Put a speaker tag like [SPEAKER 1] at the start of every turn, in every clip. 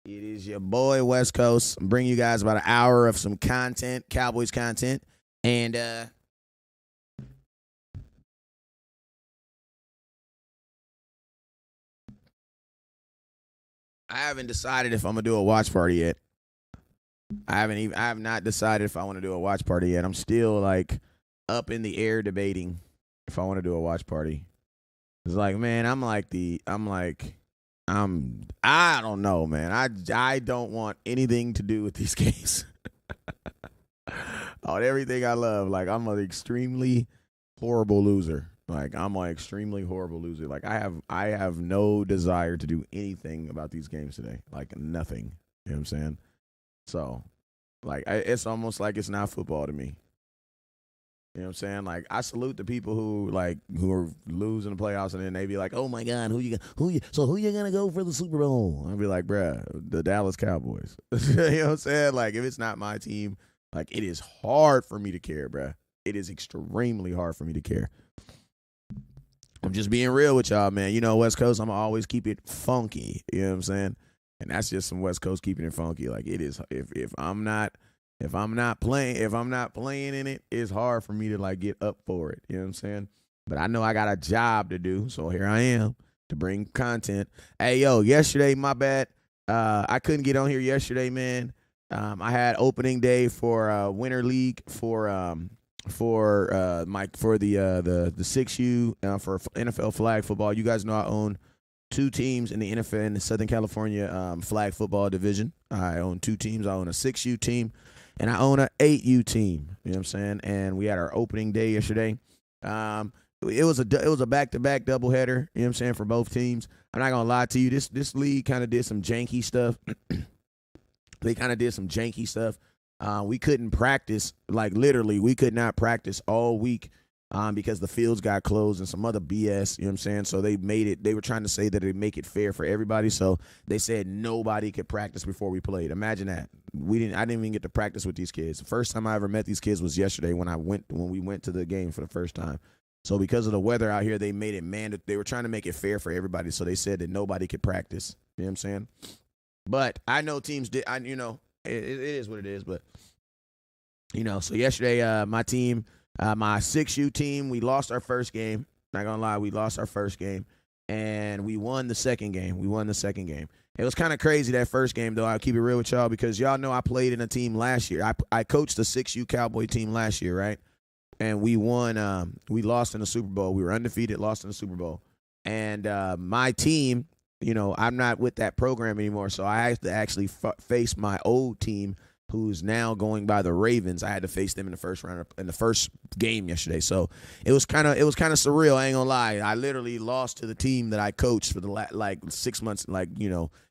[SPEAKER 1] It is your boy West Coast. I'm bringing you guys about an hour of some content, Cowboys content, and I haven't decided if I'm gonna do a watch party yet. I have not decided if I want to do a watch party yet. I'm still like up in the air debating if I want to do a watch party. It's like, man, I don't know, man. I don't want anything to do with these games. On everything I love, like I'm an extremely horrible loser. Like I'm an extremely horrible loser. Like I have no desire to do anything about these games today. Like nothing. You know what I'm saying? So, like it's almost like it's not football to me. You know what I'm saying? Like I salute the people who are losing the playoffs and then they be like, "Oh my God, who you gonna go for the Super Bowl?" I'd be like, "Bruh, the Dallas Cowboys." You know what I'm saying? Like if it's not my team, like it is hard for me to care, bruh. It is extremely hard for me to care. I'm just being real with y'all, man. You know, West Coast, I'm gonna always keep it funky. You know what I'm saying? And that's just some West Coast keeping it funky. Like it is if I'm not playing in it, it's hard for me to like get up for it. You know what I'm saying? But I know I got a job to do, so here I am to bring content. Hey yo, yesterday, my bad. I couldn't get on here yesterday, man. I had opening day for Winter League for the 6U for NFL flag football. You guys know I own two teams in the NFL in the Southern California flag football division. I own two teams. I own a 6U team and I own an 8U team. You know what I'm saying? And we had our opening day yesterday. It was a back-to-back doubleheader, you know what I'm saying, for both teams. I'm not gonna lie to you. This league kind of did some janky stuff. They kind of did some janky stuff. We couldn't practice, like literally, we could not practice all week because the fields got closed and some other BS, you know what I'm saying? So they were trying to say that they make it fair for everybody. So they said nobody could practice before we played. Imagine that. I didn't even get to practice with these kids. The first time I ever met these kids was yesterday when we went to the game for the first time. So because of the weather out here, they made it mandatory. They were trying to make it fair for everybody. So they said that nobody could practice. You know what I'm saying? But I know teams did. It is what it is. But so yesterday, my team, my 6U team, we lost our first game. Not gonna lie, we lost our first game, and we won the second game. It was kind of crazy that first game, though. I'll keep it real with y'all because y'all know I played in a team last year. I coached the 6U Cowboy team last year, right? And we won. We lost in the Super Bowl. We were undefeated, lost in the Super Bowl. And my team, I'm not with that program anymore, so I have to actually face my old team, who's now going by the Ravens. I had to face them in the first round in the first game yesterday. So it was kind of surreal. I ain't gonna lie. I literally lost to the team that I coached for the 6 months.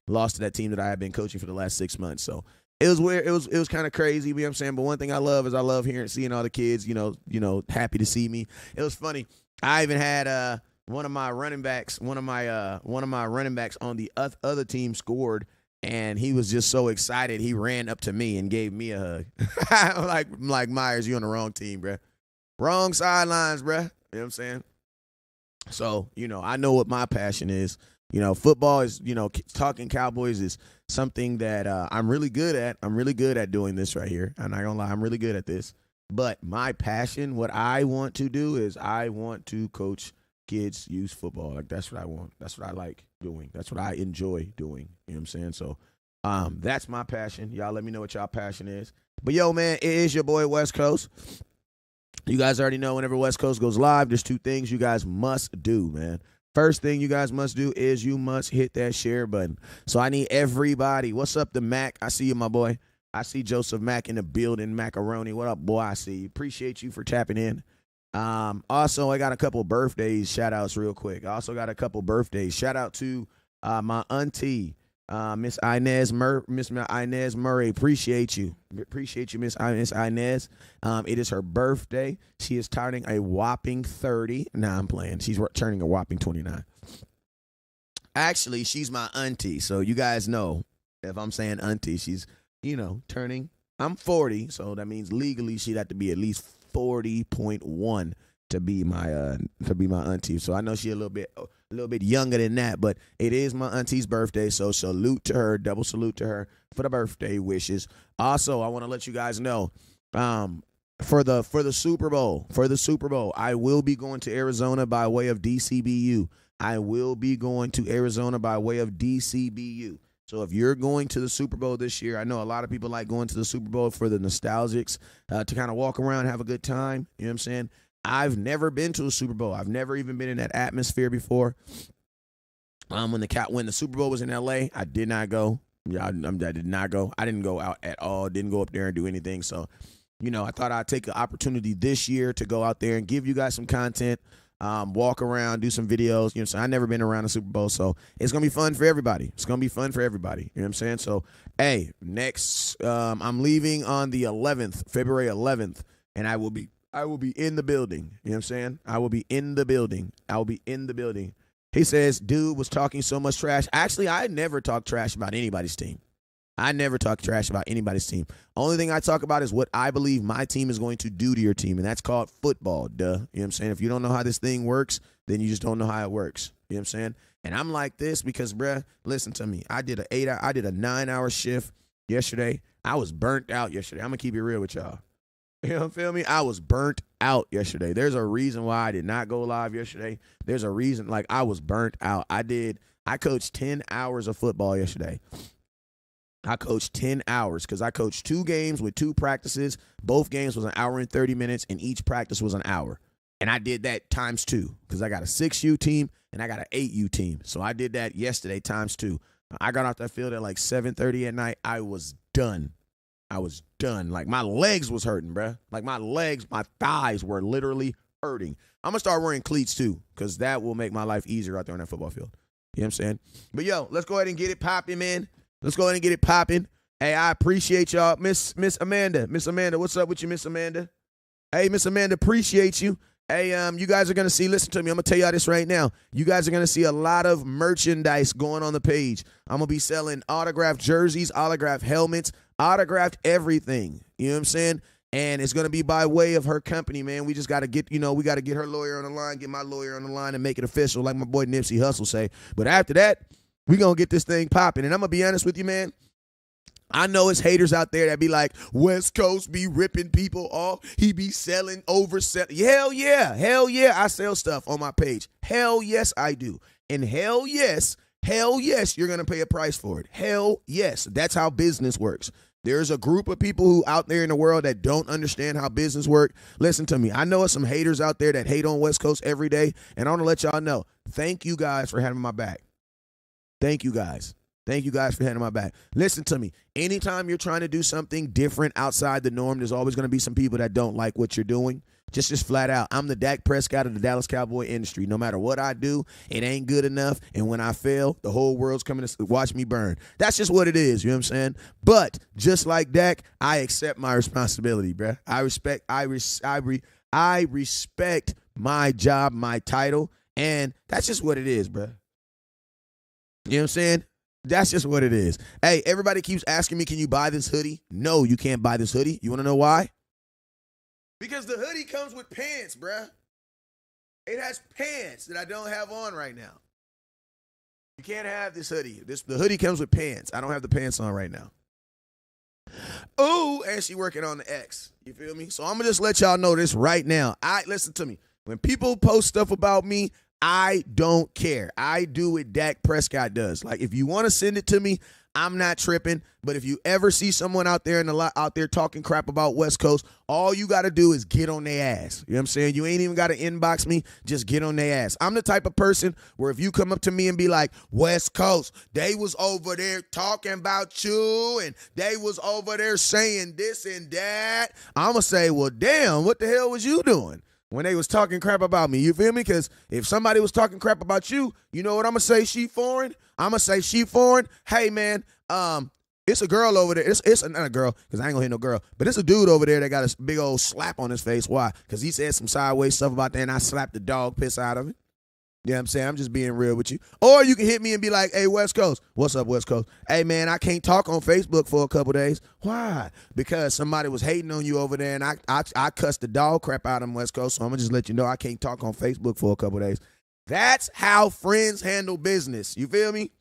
[SPEAKER 1] Lost to that team that I had been coaching for the last 6 months. So it was weird. It was kind of crazy. You know what I'm saying? But one thing I love is I love seeing all the kids. Happy to see me. It was funny. I even had one of my running backs on the other team scored. And he was just so excited, he ran up to me and gave me a hug. like Myers, you on the wrong team, bruh. Wrong sidelines, bruh. You know what I'm saying? So, I know what my passion is. Football is, talking Cowboys is something that I'm really good at. I'm really good at doing this right here. I'm not going to lie, I'm really good at this. But my passion, what I want to do is I want to coach kids use football. Like that's what I want. That's what I like doing. That's what I enjoy doing. You know what I'm saying? So that's my passion. Y'all let me know what y'all passion is. But yo, man, it is your boy West Coast. You guys already know whenever West Coast goes live, there's two things you guys must do, man. First thing you guys must do is you must hit that share button. So I need everybody. What's up, the Mac? I see you, my boy. I see Joseph Mack in the building. Macaroni. What up, boy? I see you. Appreciate you for tapping in. Also, I got a couple birthdays shout outs real quick. I also got a couple birthdays. Shout out to my auntie, Miss Inez Murray. Appreciate you, Miss Inez. It is her birthday. She is turning a whopping 30. Nah, I'm playing. She's turning a whopping 29. Actually, she's my auntie, so you guys know if I'm saying auntie, she's turning. I'm 40, so that means legally she'd have to be at least 40.1 to be my auntie. So I know she a little bit a little bit younger than that, but it is my auntie's birthday, so salute to her, double salute to her for the birthday wishes. Also, I want to let you guys know, for the Super Bowl, I will be going to Arizona by way of DCBU. I will be going to Arizona by way of DCBU. So if you're going to the Super Bowl this year, I know a lot of people like going to the Super Bowl for the nostalgics, to kind of walk around, have a good time. You know what I'm saying? I've never been to a Super Bowl. I've never even been in that atmosphere before. When the Super Bowl was in LA, I did not go. Yeah, I did not go. I didn't go out at all. Didn't go up there and do anything. So, I thought I'd take the opportunity this year to go out there and give you guys some content. Walk around, do some videos. So I've never been around the Super Bowl, so it's gonna be fun for everybody. You know what I'm saying? So, hey, next, I'm leaving on the 11th, February 11th, and I will be in the building. You know what I'm saying? I will be in the building. He says, dude was talking so much trash. Actually, I never talk trash about anybody's team. Only thing I talk about is what I believe my team is going to do to your team, and that's called football, duh. You know what I'm saying? If you don't know how this thing works, then you just don't know how it works. You know what I'm saying? And I'm like this because, bruh, listen to me. I did a 9-hour shift yesterday. I was burnt out yesterday. I'm going to keep it real with y'all. You know, feel me? I was burnt out yesterday. There's a reason why I did not go live yesterday. There's a reason, I was burnt out. I coached 10 hours of football yesterday. I coached 10 hours because I coached 2 games with 2 practices. Both games was an hour and 30 minutes, and each practice was an hour. And I did that times 2 because I got a 6U team and I got an 8U team. So I did that yesterday times 2. I got off that field at 7:30 at night. I was done. My legs was hurting, bruh. My thighs were literally hurting. I'm going to start wearing cleats too because that will make my life easier out there on that football field. You know what I'm saying? But, yo, let's go ahead and get it popping, man. Let's go ahead and get it popping. Hey, I appreciate y'all. Miss Amanda. Miss Amanda, what's up with you, Miss Amanda? Hey, Miss Amanda, appreciate you. Hey, you guys are going to see, listen to me, I'm going to tell y'all this right now. You guys are going to see a lot of merchandise going on the page. I'm going to be selling autographed jerseys, autographed helmets, autographed everything. You know what I'm saying? And it's going to be by way of her company, man. We just got to get, we got to get her lawyer on the line, get my lawyer on the line and make it official like my boy Nipsey Hussle say. But after that, we going to get this thing popping. And I'm going to be honest with you, man. I know it's haters out there that be like, West Coast be ripping people off. He be selling, overselling. Hell yeah, I sell stuff on my page. Hell yes, I do. And hell yes, you're going to pay a price for it. Hell yes, that's how business works. There's a group of people who out there in the world that don't understand how business works. Listen to me. I know some haters out there that hate on West Coast every day. And I want to let y'all know, thank you guys for having my back. Thank you guys for having my back. Listen to me. Anytime you're trying to do something different outside the norm, there's always going to be some people that don't like what you're doing. Just flat out. I'm the Dak Prescott of the Dallas Cowboy industry. No matter what I do, it ain't good enough. And when I fail, the whole world's coming to watch me burn. That's just what it is. You know what I'm saying? But just like Dak, I accept my responsibility, bruh. I respect my job, my title, and that's just what it is, bruh. You know what I'm saying? That's just what it is. Hey, everybody keeps asking me, can you buy this hoodie? No, you can't buy this hoodie. You want to know why? Because the hoodie comes with pants, bruh. It has pants that I don't have on right now. You can't have this hoodie. The hoodie comes with pants. I don't have the pants on right now. Oh, and she working on the X. You feel me? So I'm going to just let y'all know this right now. Listen to me. When people post stuff about me, I don't care. I do what Dak Prescott does. If you want to send it to me, I'm not tripping. But if you ever see someone out there talking crap about West Coast, all you got to do is get on their ass. You know what I'm saying? You ain't even got to inbox me. Just get on their ass. I'm the type of person where if you come up to me and be like, West Coast, they was over there talking about you and they was over there saying this and that, I'm going to say, well, damn, what the hell was you doing when they was talking crap about me? You feel me? Because if somebody was talking crap about you, you know what I'm going to say? She foreign? I'm going to say she foreign. Hey, man, it's a girl over there. It's not a girl because I ain't going to hit no girl. But it's a dude over there that got a big old slap on his face. Why? Because he said some sideways stuff about that and I slapped the dog piss out of it. You know what I'm saying? I'm just being real with you. Or you can hit me and be like, hey, West Coast. What's up, West Coast? Hey, man, I can't talk on Facebook for a couple days. Why? Because somebody was hating on you over there, and I cussed the dog crap out of them, West Coast, so I'm going to just let you know I can't talk on Facebook for a couple days. That's how friends handle business. You feel me?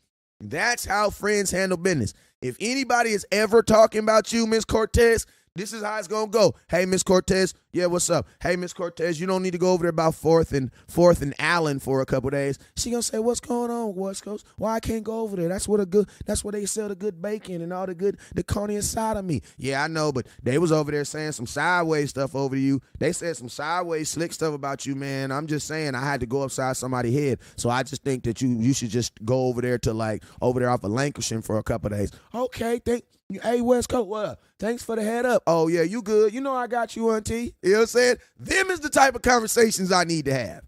[SPEAKER 1] That's how friends handle business. If anybody is ever talking about you, Miss Cortez, this is how it's going to go. Hey, Miss Cortez. Yeah, what's up? Hey, Miss Cortez, you don't need to go over there about 4th and Allen for a couple days. She going to say, what's going on, West Coast? Why I can't go over there? That's where they sell the good bacon and all the carne asada me. Yeah, I know, but they was over there saying some sideways stuff over to you. They said some sideways slick stuff about you, man. I'm just saying I had to go upside somebody's head. So I just think that you should just go over there to over there off of Lancashire for a couple days. Okay, hey, West Coast, what up? Thanks for the head up. Oh, yeah, you good. You know I got you, auntie. You know what I'm saying? Them is the type of conversations I need to have.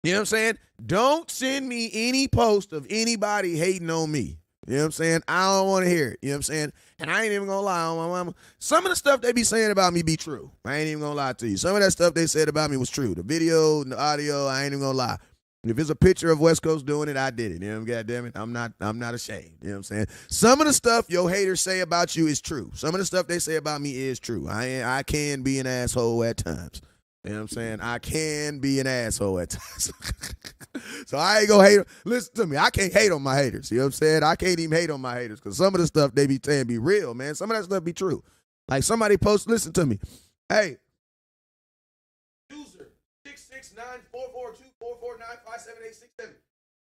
[SPEAKER 1] You know what I'm saying? Don't send me any post of anybody hating on me. You know what I'm saying? I don't want to hear it. You know what I'm saying? And I ain't even going to lie on my mama. Some of the stuff they be saying about me be true. I ain't even going to lie to you. Some of that stuff they said about me was true. The video and the audio, I ain't even going to lie. If it's a picture of West Coast doing it, I did it. You know what I'm God damn it? I'm not ashamed. You know what I'm saying? Some of the stuff your haters say about you is true. Some of the stuff they say about me is true. I can be an asshole at times. You know what I'm saying? I can be an asshole at times. So I ain't gonna hate them. Listen to me. I can't hate on my haters. You know what I'm saying? I can't even hate on my haters because some of the stuff they be saying be real, man. Some of that stuff be true. Like somebody post, listen to me. Hey, user 669-442-449-5787.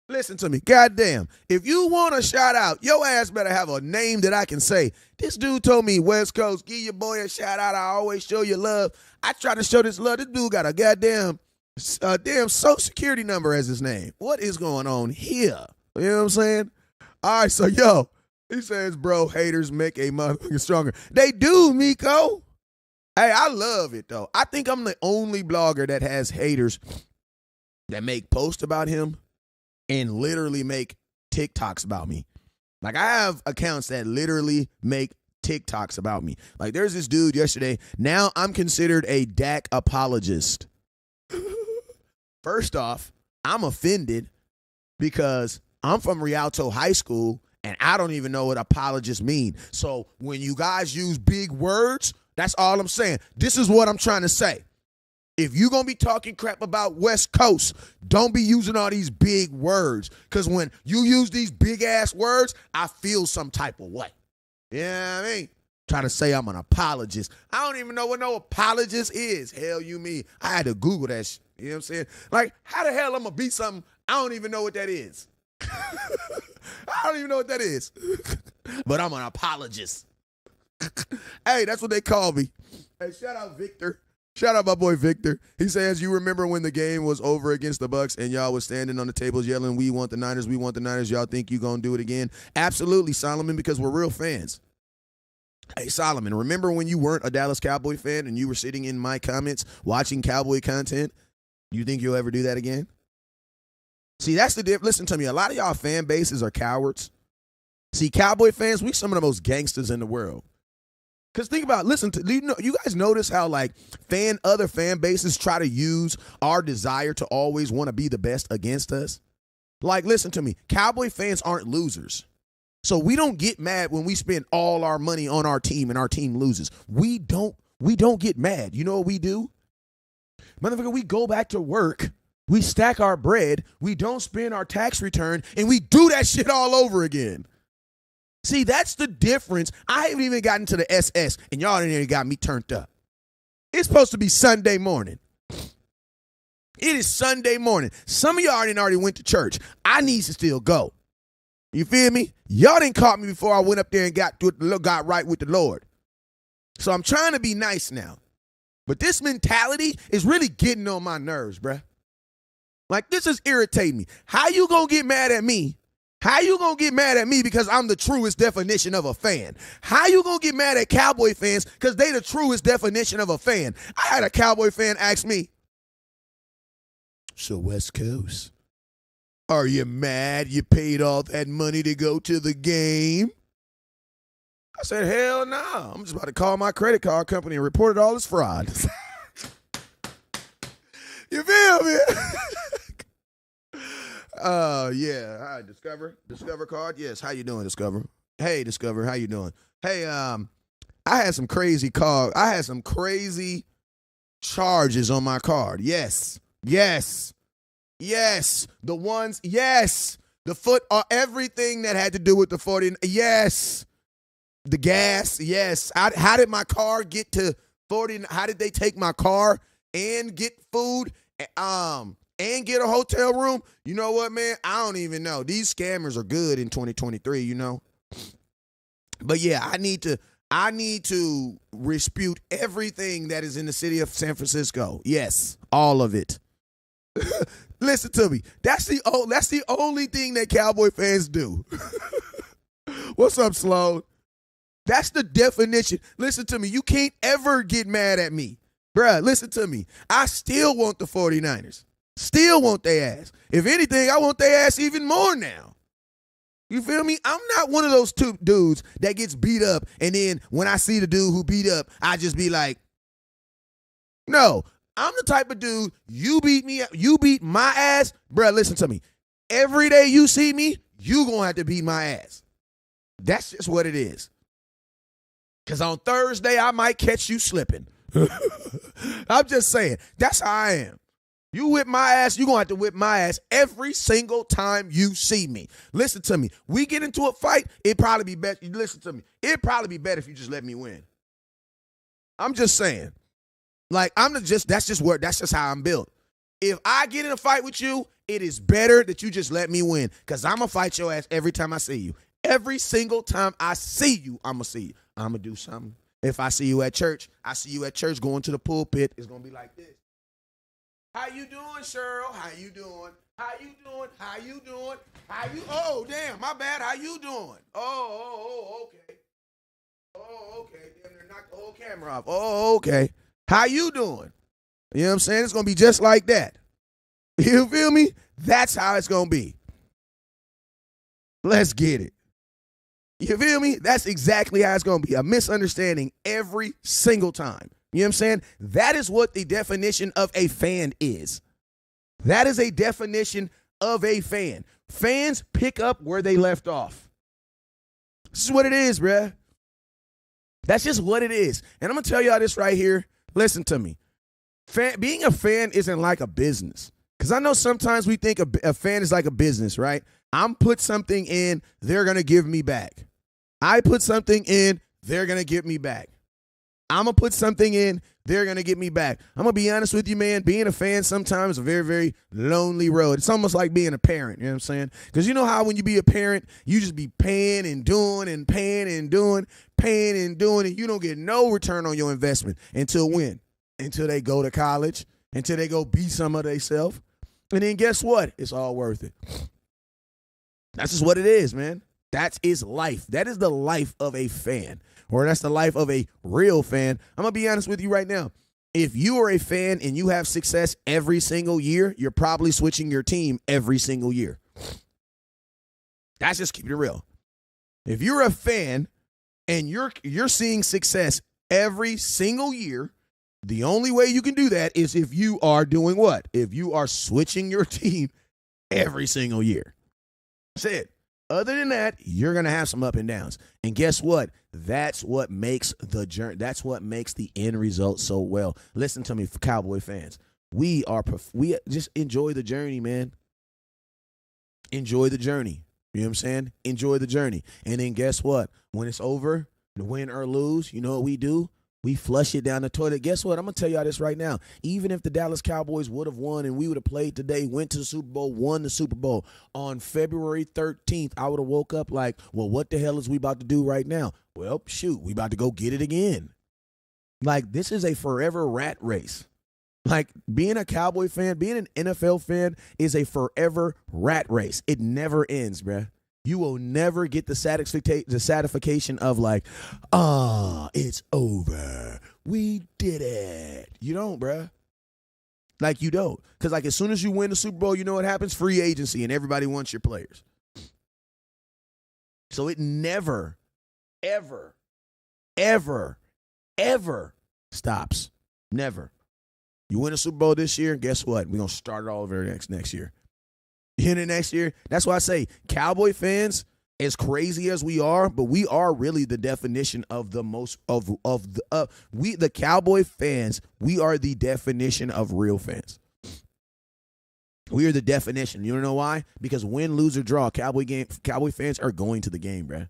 [SPEAKER 1] Listen to me. Goddamn. If you want a shout out, your ass better have a name that I can say. This dude told me, West Coast, give your boy a shout out. I always show you love. I try to show this love. This dude got a damn social security number as his name. What is going on here? You know what I'm saying? All right, so he says, bro, haters make a motherfucker stronger. They do, Miko. Hey, I love it, though. I think I'm the only blogger that has haters that make posts about him and literally make TikToks about me. Like, I have accounts that literally make TikToks about me. Like, there's this dude yesterday. Now I'm considered a Dak apologist. First off, I'm offended because I'm from Rialto High School, and I don't even know what apologists mean. So when you guys use big words, that's all I'm saying. This is what I'm trying to say. If you're going to be talking crap about West Coast, don't be using all these big words. Because when you use these big-ass words, I feel some type of way. You know what I mean? Trying to say I'm an apologist. I don't even know what no apologist is. Hell, you mean? I had to Google that shit. You know what I'm saying? Like, how the hell I'm going to be something? I don't even know what that is. I don't even know what that is. But I'm an apologist. Hey, that's what they call me. Hey, shout out Victor. Shout out my boy Victor. He says, you remember when the game was over against the Bucks and y'all was standing on the tables yelling, we want the Niners, we want the Niners. Y'all think you going to do it again? Absolutely, Solomon, because we're real fans. Hey, Solomon, remember when you weren't a Dallas Cowboy fan and you were sitting in my comments watching Cowboy content? You think you'll ever do that again? See, that's the difference. Listen to me. A lot of y'all fan bases are cowards. See, Cowboy fans, we some of the most gangsters in the world. Because think about, you guys notice how other fan bases try to use our desire to always want to be the best against us? Like, listen to me. Cowboy fans aren't losers. So we don't get mad when we spend all our money on our team and our team loses. We don't get mad. You know what we do? Motherfucker, we go back to work. We stack our bread. We don't spend our tax return. And we do that shit all over again. See, that's the difference. I haven't even gotten to the SS, and y'all ain't even got me turned up. It's supposed to be Sunday morning. It is Sunday morning. Some of y'all already went to church. I need to still go. You feel me? Y'all didn't caught me before I went up there and got right with the Lord. So I'm trying to be nice now. But this mentality is really getting on my nerves, bruh. Like, this is irritating me. How you gonna get mad at me? How you gonna get mad at me because I'm the truest definition of a fan? How you gonna get mad at Cowboy fans because they the truest definition of a fan? I had a Cowboy fan ask me, so West Coast, are you mad you paid all that money to go to the game? I said, hell no. I'm just about to call my credit card company and report it all as fraud. You feel me? Yeah. Hi, Discover card. Yes. How you doing, Discover? Hey, Discover. How you doing? Hey, I had some crazy charges on my card. Yes. Yes. The ones, yes. The foot, everything that had to do with the 40, yes. The gas, yes. How did my car get to 40? How did they take my car and get food and get a hotel room? You know what, man? I don't even know. These scammers are good in 2023, you know? But yeah, I need to dispute everything that is in the city of San Francisco. Yes, all of it. Listen to me. That's the only thing that Cowboy fans do. What's up, Sloan? That's the definition. Listen to me. You can't ever get mad at me. Bruh, listen to me. I still want the 49ers. Still want their ass. If anything, I want their ass even more now. You feel me? I'm not one of those two dudes that gets beat up, and then when I see the dude who beat up, I just be like, no. I'm the type of dude, you beat me up, you beat my ass. Bruh, listen to me. Every day you see me, you gonna have to beat my ass. That's just what it is. Because on Thursday, I might catch you slipping. I'm just saying. That's how I am. You whip my ass, you're going to have to whip my ass every single time you see me. Listen to me. We get into a fight, it'd probably be better. Listen to me. It'd probably be better if you just let me win. I'm just saying. Like, that's just how I'm built. If I get in a fight with you, it is better that you just let me win. Because I'm going to fight your ass every time I see you. Every single time I see you, I'm going to see you. I'm going to do something. If I see you at church, going to the pulpit. It's going to be like this. How you doing, Cheryl? How you doing? How you doing? How you doing? Oh, damn, my bad. How you doing? Okay. Oh, okay. Damn, they're knocked the whole camera off. Oh, okay. How you doing? You know what I'm saying? It's going to be just like that. You feel me? That's how it's going to be. Let's get it. You feel me? That's exactly how it's going to be. A misunderstanding every single time. You know what I'm saying? That is what the definition of a fan is. That is a definition of a fan. Fans pick up where they left off. This is what it is, bruh. That's just what it is. And I'm going to tell y'all this right here. Listen to me. Being a fan isn't like a business. Because I know sometimes we think a fan is like a business, right? I'm put something in, they're going to give me back. I put something in, they're going to give me back. I'm going to put something in, they're going to get me back. I'm going to be honest with you, man. Being a fan sometimes is a very, very lonely road. It's almost like being a parent, you know what I'm saying? Because you know how when you be a parent, you just be paying and doing and paying and doing, and you don't get no return on your investment until when? Until they go to college, until they go be some of themselves. And then guess what? It's all worth it. That's just what it is, man. That is life. That is the life of a fan, or that's the life of a real fan. I'm going to be honest with you right now. If you are a fan and you have success every single year, you're probably switching your team every single year. That's just keeping it real. If you're a fan and you're seeing success every single year, the only way you can do that is if you are doing what? If you are switching your team every single year. That's it. Other than that, you're going to have some up and downs. And guess what? That's what makes the journey. That's what makes the end result so well. Listen to me, Cowboy fans. We just enjoy the journey, man. Enjoy the journey. You know what I'm saying? Enjoy the journey. And then guess what? When it's over, win or lose, you know what we do? We flush it down the toilet. Guess what? I'm going to tell y'all this right now. Even if the Dallas Cowboys would have won and we would have played today, went to the Super Bowl, won the Super Bowl, on February 13th, I would have woke up like, well, what the hell is we about to do right now? Well, shoot, we about to go get it again. Like, this is a forever rat race. Like, being a Cowboy fan, being an NFL fan is a forever rat race. It never ends, bruh. You will never get the satisfaction of like, it's over. We did it. You don't, bruh. Like, you don't. Because, like, as soon as you win the Super Bowl, you know what happens? Free agency, and everybody wants your players. So it never, ever, ever, ever stops. Never. You win a Super Bowl this year, guess what? We're going to start it all over next year. In the next year. That's why I say Cowboy fans, as crazy as we are, but we are really the definition of the most the Cowboy fans. We are the definition of real fans. We are the definition. You don't know why? Because win, lose, or draw, Cowboy fans are going to the game, bruh.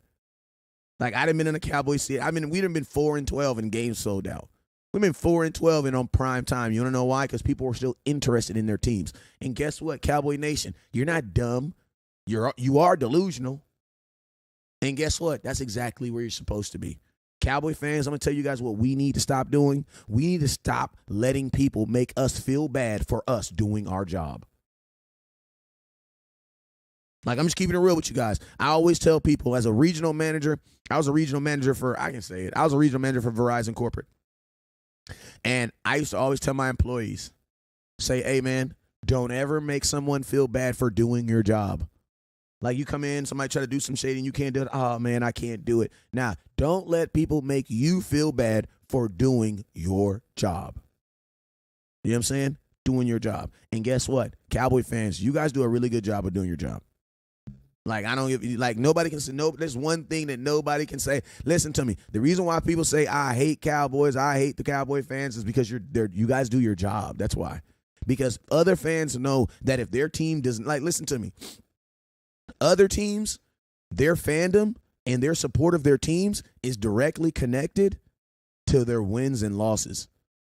[SPEAKER 1] Like, I done been in a Cowboy seat. We done been 4-12 in games sold out. We've been 4-12 and on prime time. You want to know why? Because people are still interested in their teams. And guess what, Cowboy Nation? You're not dumb. You are delusional. And guess what? That's exactly where you're supposed to be. Cowboy fans, I'm going to tell you guys what we need to stop doing. We need to stop letting people make us feel bad for us doing our job. Like, I'm just keeping it real with you guys. I always tell people, as a regional manager, I was a regional manager for Verizon Corporate. And I used to always tell my employees, say, hey, man, don't ever make someone feel bad for doing your job. Like, you come in, somebody try to do some shady and you can't do it. Oh, man, I can't do it. Now, don't let people make you feel bad for doing your job. You know what I'm saying? Doing your job. And guess what? Cowboy fans, you guys do a really good job of doing your job. Like, nobody can say, no, there's one thing that nobody can say. Listen to me. The reason why people say, I hate Cowboys, I hate the Cowboy fans is because you guys do your job. That's why. Because other fans know that if their team doesn't, like, listen to me. Other teams, their fandom and their support of their teams is directly connected to their wins and losses.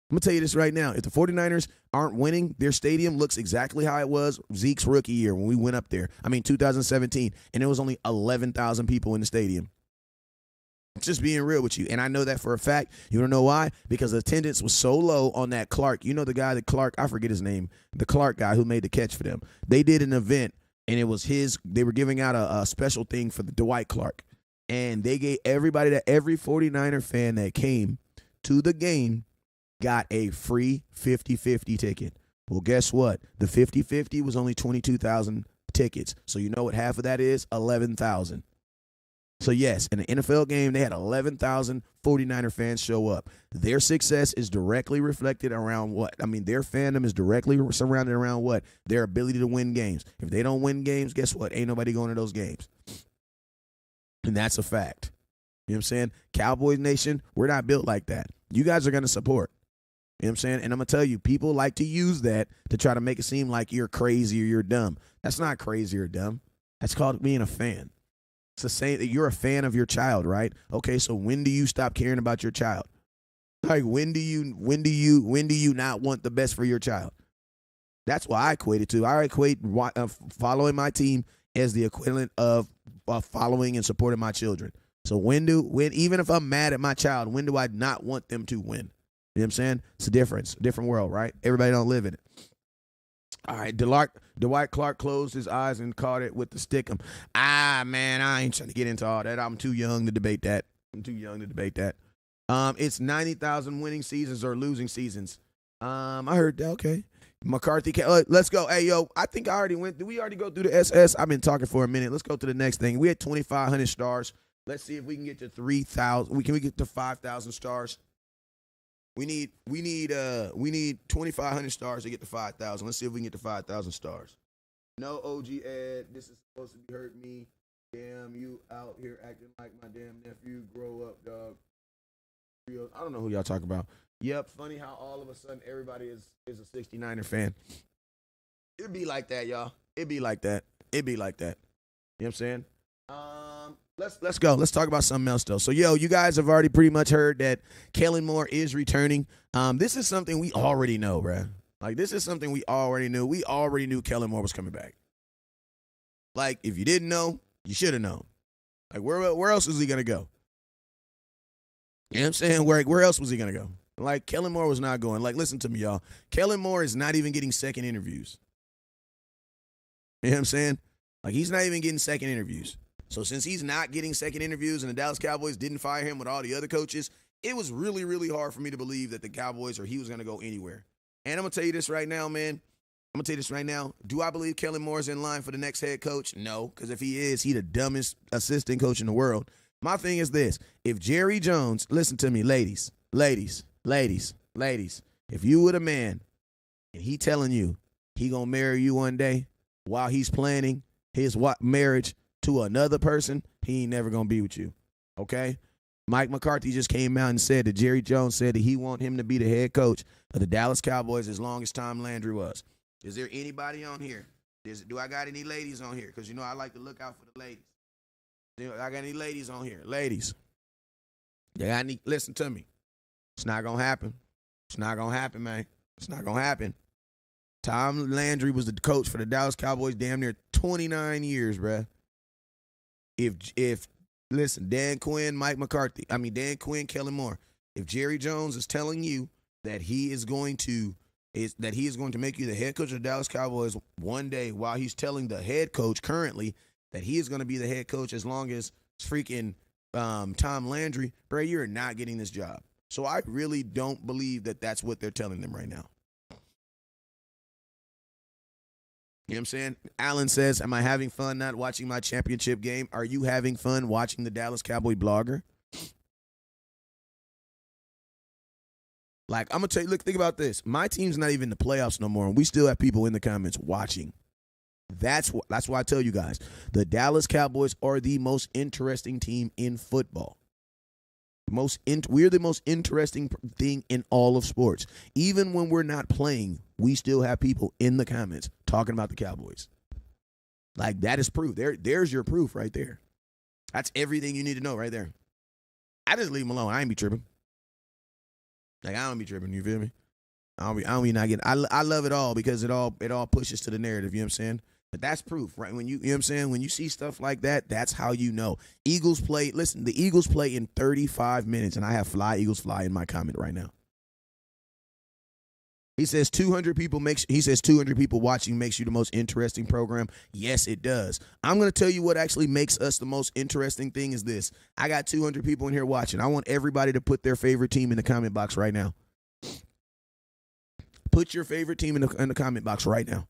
[SPEAKER 1] I'm going to tell you this right now. If the 49ers aren't winning, their stadium looks exactly how it was Zeke's rookie year when we went up there. 2017, and there was only 11,000 people in the stadium. Just being real with you. And I know that for a fact. You don't know why? Because the attendance was so low on that Clark. You know the guy that Clark, I forget his name, the Clark guy who made the catch for them. They did an event, and it was they were giving out a special thing for the Dwight Clark. And they gave every 49er fan that came to the game got a free 50-50 ticket. Well, guess what? The 50-50 was only 22,000 tickets. So you know what half of that is? 11,000. So yes, in an NFL game, they had 11,000 49er fans show up. Their success is directly reflected around what? Their fandom is directly surrounded around what? Their ability to win games. If they don't win games, guess what? Ain't nobody going to those games. And that's a fact. You know what I'm saying? Cowboys Nation, we're not built like that. You guys are going to support. You know what I'm saying? And I'm going to tell you, people like to use that to try to make it seem like you're crazy or you're dumb. That's not crazy or dumb. That's called being a fan. It's the same that you're a fan of your child, right? Okay, so when do you stop caring about your child? Like, when do you not want the best for your child? That's what I equate it to. I equate following my team as the equivalent of following and supporting my children. So when even if I'm mad at my child, when do I not want them to win? You know what I'm saying? It's a different world, right? Everybody don't live in it. All right, Dwight Clark closed his eyes and caught it with the stick. Man, I ain't trying to get into all that. I'm too young to debate that. It's 90,000 winning seasons or losing seasons. I heard that. Okay. McCarthy, let's go. Hey, yo, I think I already went. Did we already go through the SS? I've been talking for a minute. Let's go to the next thing. We had 2,500 stars. Let's see if we can get to 3,000. Can we get to 5,000 stars? We need 2,500 stars to get to 5,000. Let's see if we can get to 5,000 stars. No OG Ed. This is supposed to be hurting me. Damn, you out here acting like my damn nephew. Grow up, dog. I don't know who y'all talk about. Yep, funny how all of a sudden everybody is a 69er fan. It'd be like that, y'all. It'd be like that. You know what I'm saying? Let's go. Let's talk about something else, though. So, you guys have already pretty much heard that Kellen Moore is returning. This is something we already know, bruh. Like, this is something we already knew. We already knew Kellen Moore was coming back. Like, if you didn't know, you should have known. Like, where else was he going to go? You know what I'm saying? Where else was he going to go? Like, Kellen Moore was not going. Like, listen to me, y'all. Kellen Moore is not even getting second interviews. You know what I'm saying? Like, he's not even getting second interviews. So since he's not getting second interviews and the Dallas Cowboys didn't fire him with all the other coaches, it was really, really hard for me to believe that the Cowboys or he was going to go anywhere. And I'm going to tell you this right now, man. Do I believe Kellen Moore's in line for the next head coach? No, because if he is, he the dumbest assistant coach in the world. My thing is this. If Jerry Jones, listen to me, ladies, if you were a man and he telling you he going to marry you one day while he's planning his marriage to another person, he ain't never going to be with you, okay? Mike McCarthy just came out and said that Jerry Jones said that he want him to be the head coach of the Dallas Cowboys as long as Tom Landry was. Is there anybody on here? Do I got any ladies on here? Because you know I like to look out for the ladies. I got any ladies on here? Ladies. You got any? Listen to me. It's not gonna happen. It's not gonna happen, man. It's not gonna happen. Tom Landry was the coach for the Dallas Cowboys damn near 29 years, bruh. If listen, Dan Quinn, Kellen Moore. If Jerry Jones is telling you that he is going to make you the head coach of the Dallas Cowboys one day, while he's telling the head coach currently that he is going to be the head coach as long as freaking Tom Landry, bro, you're not getting this job. So I really don't believe that that's what they're telling them right now. You know what I'm saying? Alan says, am I having fun not watching my championship game? Are you having fun watching the Dallas Cowboy blogger? Like, I'm going to tell you, look, think about this. My team's not even in the playoffs no more, and we still have people in the comments watching. That's why I tell you guys, the Dallas Cowboys are the most interesting team in football. We're the most interesting thing in all of sports. Even when we're not playing, we still have people in the comments talking about the Cowboys. Like, that is proof. There's your proof right there. That's everything you need to know right there. I just leave them alone. I ain't be tripping. Like, I don't be tripping. You feel me? I don't be not getting. I love it all because it all pushes to the narrative. You know what I'm saying? But that's proof, right? You know what I'm saying? When you see stuff like that, that's how you know. Eagles play. Listen, the Eagles play in 35 minutes, and I have Fly Eagles Fly in my comment right now. He says 200 people watching makes you the most interesting program. Yes, it does. I'm going to tell you what actually makes us the most interesting thing is this. I got 200 people in here watching. I want everybody to put their favorite team in the comment box right now. Put your favorite team in the comment box right now.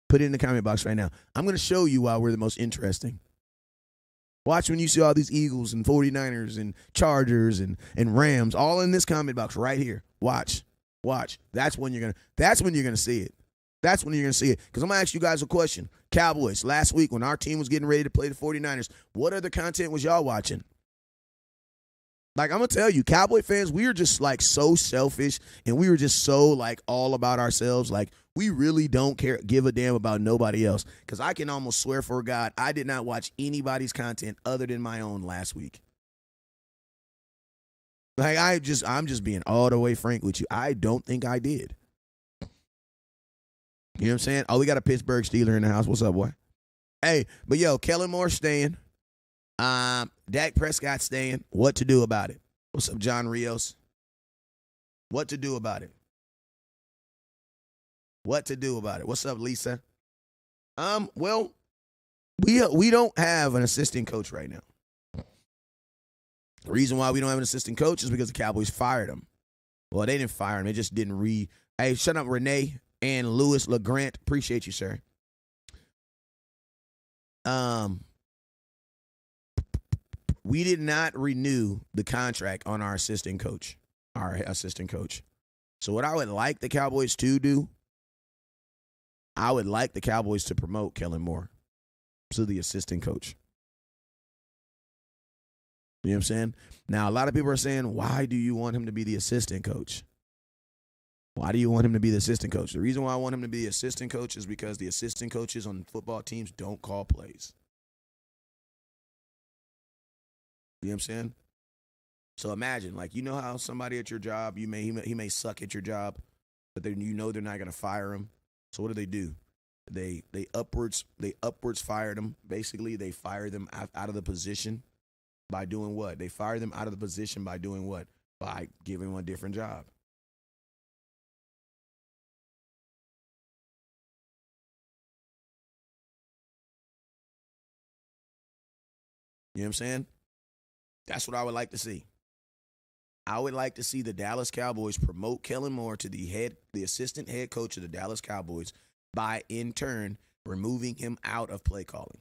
[SPEAKER 1] Put it in the comment box right now. I'm going to show you why we're the most interesting. Watch when you see all these Eagles and 49ers and Chargers and Rams all in this comment box right here. Watch. That's when you're gonna see it. That's when you're gonna see it. Because I'm gonna ask you guys a question. Cowboys, last week when our team was getting ready to play the 49ers, what other content was y'all watching? Like, I'm gonna tell you, Cowboy fans, we were just like so selfish and we were just so like all about ourselves. Like, we really don't give a damn about nobody else. Because I can almost swear for God, I did not watch anybody's content other than my own last week. Like, I'm just being all the way frank with you. I don't think I did. You know what I'm saying? Oh, we got a Pittsburgh Steeler in the house. What's up, boy? Hey, but yo, Kellen Moore staying. Dak Prescott staying. What to do about it? What's up, John Rios? What to do about it? What to do about it? What's up, Lisa? Well, we don't have an assistant coach right now. The reason why we don't have an assistant coach is because the Cowboys fired him. Well, they didn't fire him. They just didn't Hey, shut up, Renee and Louis LeGrant. Appreciate you, sir. We did not renew the contract on our assistant coach. So what I would like the Cowboys to do, I would like the Cowboys to promote Kellen Moore to the assistant coach. You know what I'm saying? Now, a lot of people are saying, why do you want him to be the assistant coach? Why do you want him to be the assistant coach? The reason why I want him to be the assistant coach is because the assistant coaches on football teams don't call plays. You know what I'm saying? So imagine, like, you know how somebody at your job, he may suck at your job, but then you know they're not going to fire him. So what do? They upwards fired him. Basically, they fire them out of the position. By doing what? They fire them out of the position by doing what? By giving them a different job. You know what I'm saying? That's what I would like to see. I would like to see the Dallas Cowboys promote Kellen Moore to the assistant head coach of the Dallas Cowboys by, in turn, removing him out of play calling.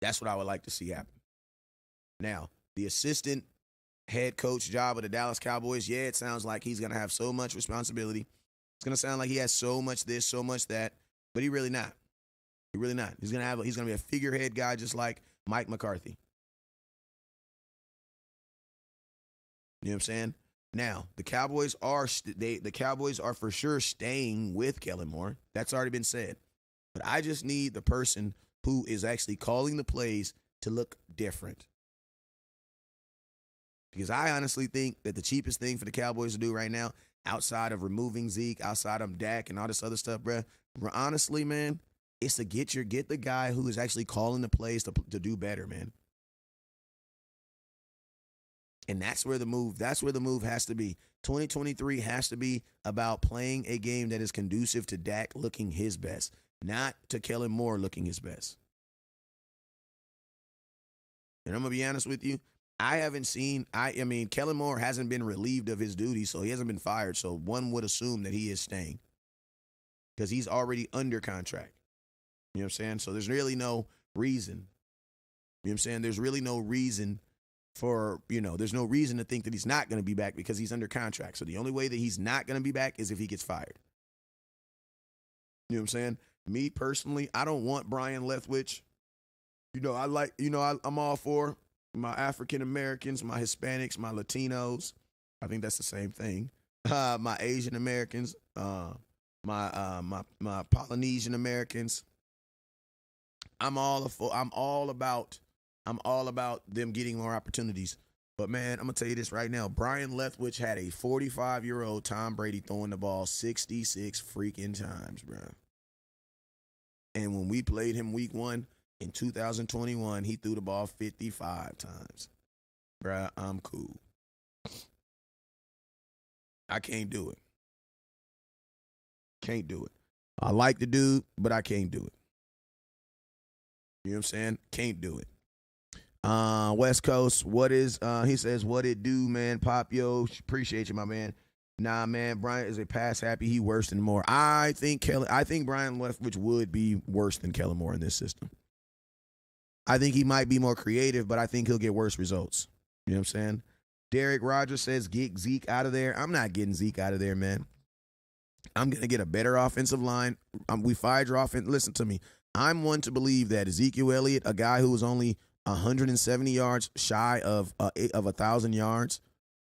[SPEAKER 1] That's what I would like to see happen. Now, the assistant head coach job of the Dallas Cowboys, yeah, it sounds like he's going to have so much responsibility. It's going to sound like he has so much this, so much that, but he really not. He's going to be a figurehead guy just like Mike McCarthy. You know what I'm saying? Now, the Cowboys are the Cowboys are for sure staying with Kellen Moore. That's already been said. But I just need the person who is actually calling the plays to look different. Because I honestly think that the cheapest thing for the Cowboys to do right now, outside of removing Zeke, outside of Dak and all this other stuff, bruh, honestly, man, it's to get the guy who is actually calling the plays to do better, man. And that's where the move has to be. 2023 has to be about playing a game that is conducive to Dak looking his best, not to Kellen Moore looking his best. And I'm going to be honest with you, I haven't seen, I mean, Kellen Moore hasn't been relieved of his duties, so he hasn't been fired. So one would assume that he is staying because he's already under contract. You know what I'm saying? So there's really no reason. You know what I'm saying? There's really no reason for, there's no reason to think that he's not going to be back because he's under contract. So the only way that he's not going to be back is if he gets fired. You know what I'm saying? Me personally, I don't want Brian Leftwich. I'm all for my African Americans, my Hispanics, my Latinos. I think that's the same thing. My Asian Americans, my Polynesian Americans. I'm all about them getting more opportunities. But man, I'm gonna tell you this right now. Brian Leftwich had a 45-year-old Tom Brady throwing the ball 66 freaking times, bro. And when we played him week 1 in 2021, he threw the ball 55 times. Bruh, I'm cool. I can't do it. Can't do it. I like the dude, but I can't do it. You know what I'm saying? Can't do it. West Coast, he says, what it do, man? Pop, yo, appreciate you, my man. Nah, man, Brian is a pass happy. He worse than Moore. I think Brian Leftwich would be worse than Kellen Moore in this system. I think he might be more creative, but I think he'll get worse results. You know what I'm saying? Derek Rogers says, get Zeke out of there. I'm not getting Zeke out of there, man. I'm going to get a better offensive line. We fired your offense. Listen to me. I'm one to believe that Ezekiel Elliott, a guy who was only 170 yards shy of 1,000 yards,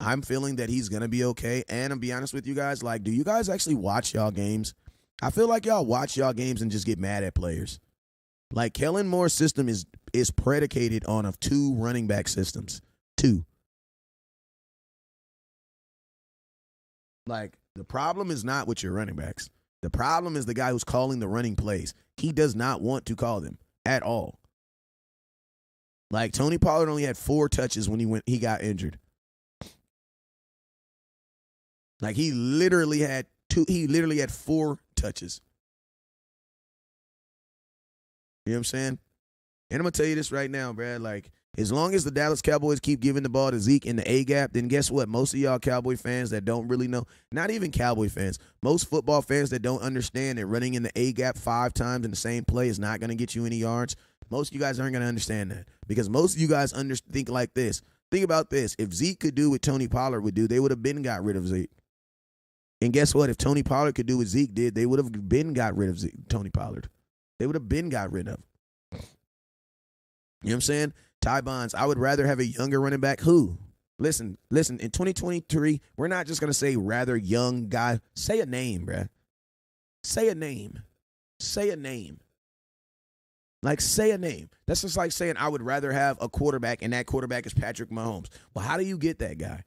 [SPEAKER 1] I'm feeling that he's going to be okay. And I'll be honest with you guys, like, do you guys actually watch y'all games? I feel like y'all watch y'all games and just get mad at players. Like, Kellen Moore's system is predicated on 2 running back systems. 2. Like, the problem is not with your running backs. The problem is the guy who's calling the running plays. He does not want to call them at all. Like, Tony Pollard only had 4 touches when he got injured. Like, he literally had 4 touches. You know what I'm saying? And I'm going to tell you this right now, Brad. Like, as long as the Dallas Cowboys keep giving the ball to Zeke in the A-gap, then guess what? Most of y'all Cowboy fans that don't really know, not even Cowboy fans, most football fans that don't understand that running in the A-gap 5 times in the same play is not going to get you any yards, most of you guys aren't going to understand that. Because most of you guys think like this. Think about this. If Zeke could do what Tony Pollard would do, they would have been got rid of Zeke. And guess what? If Tony Pollard could do what Zeke did, they would have been got rid of Tony Pollard. They would have been got rid of. You know what I'm saying? Ty Bonds, I would rather have a younger running back. Who? Listen, in 2023, we're not just going to say rather young guy. Say a name, bruh. Say a name. Say a name. Like, say a name. That's just like saying I would rather have a quarterback, and that quarterback is Patrick Mahomes. Well, how do you get that guy?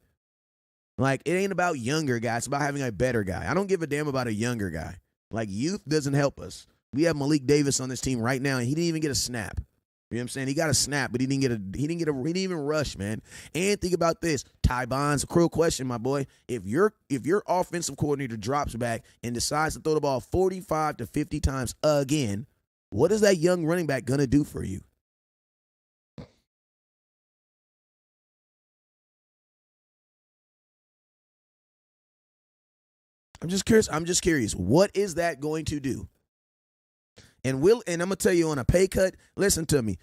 [SPEAKER 1] Like, it ain't about younger guys. It's about having a better guy. I don't give a damn about a younger guy. Like, youth doesn't help us. We have Malik Davis on this team right now, and he didn't even get a snap. You know what I'm saying? He got a snap, but he didn't even rush, man. And think about this. Ty Bonds, a cruel question, my boy. If your offensive coordinator drops back and decides to throw the ball 45 to 50 times again, what is that young running back going to do for you? I'm just curious. What is that going to do? And I'm going to tell you on a pay cut, listen to me.